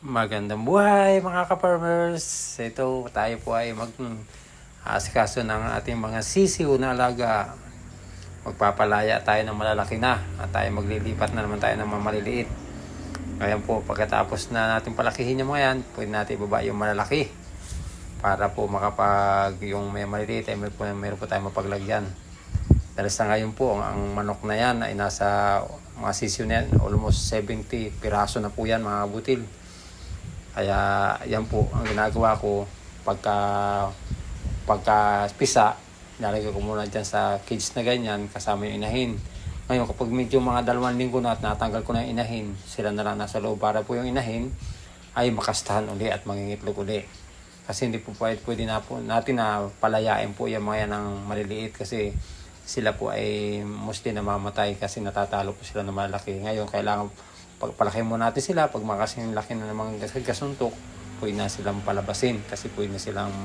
Magandang buhay mga ka-farmers. Ito tayo po ay asikaso ng ating mga sisiw na alaga. Magpapalaya tayo ng malalaki na at tayo maglilipat na naman tayo ng mga maliliit. Ngayon po, pagkatapos na natin palakihin yung mga yan, pwede natin ibaba yung malalaki para po makapag yung may maliliit ay meron po tayo mapaglagyan. Dahil sa ngayon po, ang manok na yan ay nasa mga sisiw na yan, almost 70 piraso na po yan mga butil. Kaya yan po ang ginagawa ko pagka pisa, nalagay ko muna dyan sa cage na ganyan kasama yung inahin. Ngayon kapag medyo mga 2 linggo na at natanggal ko na yung inahin, sila na lang nasa loob para po yung inahin ay makastahan uli at mangingitlog uli. Kasi hindi po pwede na po natin na palayain po yung mga yan ng maliliit kasi sila po ay mostly namamatay kasi natatalo po sila ng malaki. Ngayon kailangan pagpalaki mo natin sila, pag makasing laki na ng mga gasuntok, pwede na silang palabasin kasi pwede na silang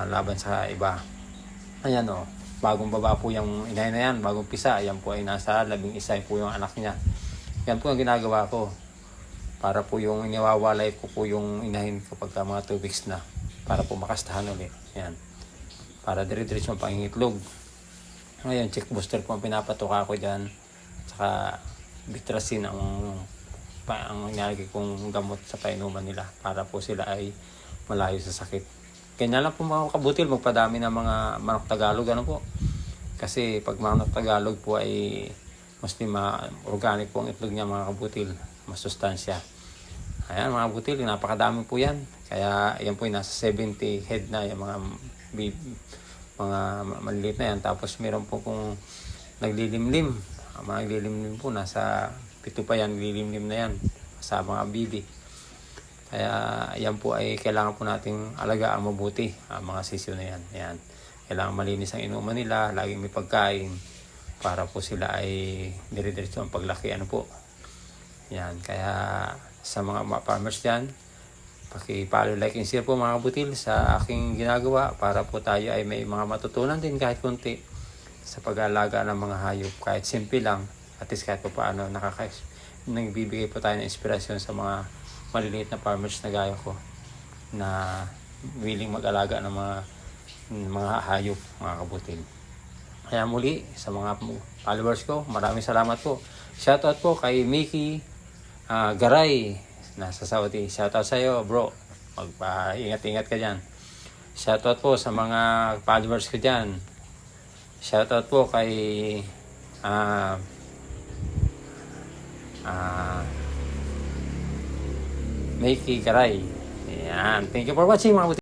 laban sa iba. Ayan o, bagong baba po yung inay na yan, bagong pisa, ayan po ay nasa 11 po yung anak niya. Yan po ang ginagawa ko para po yung iniwawalay ko po yung inahin kapag mga 2 weeks na para po makastahan ulit. Ayan, para dire-diretso ang pangingitlog. Ngayon, check booster po ang pinapatuka ko dyan, saka Bitrasin ang nilalagay kong gamot sa painuman nila para po sila ay malayo sa sakit. Kanya lang po mga kabutil, magpadami ng mga manok Tagalog, ano po. Kasi pag manok Tagalog po ay mas organic po ang itlog niya mga kabutil, mas sustansya. Ayan mga kabutil, napakadami po yan. Kaya yan po yung nasa 70 head na yung mga maliliit na yan. Tapos meron po kung naglilimlim. Ang mga lilimlim po, nasa 7 pa yan, lilimlim na yan sa mga bibi. Kaya yan po ay kailangan po nating alagaan mabuti ang mga sisiw na yan. Ayan. Kailangan malinis ang inuman nila, laging may pagkain para po sila ay dire-diretso ang paglaki. Ano po? Yan. Kaya sa mga farmers dyan, paki-follow, like and share po mga kabutil sa aking ginagawa para po tayo ay may mga matutunan din kahit konti sa pag-aalaga ng mga hayop. Kahit simple lang, at least kahit pa paano nagbibigay po tayo ng inspirasyon sa mga maliliit na farmers na gaya ko na willing mag-alaga ng mga hayop, mga kabutil. Kaya muli, sa mga followers ko, maraming salamat po. Shoutout po kay Mickey Garay, nasa Saudi. Shoutout sa iyo, bro. Magpa-ingat-ingat ka dyan. Shoutout po sa mga followers ko dyan. Shoutout po kay Mickey Garay. Ayan. Thank you for watching mga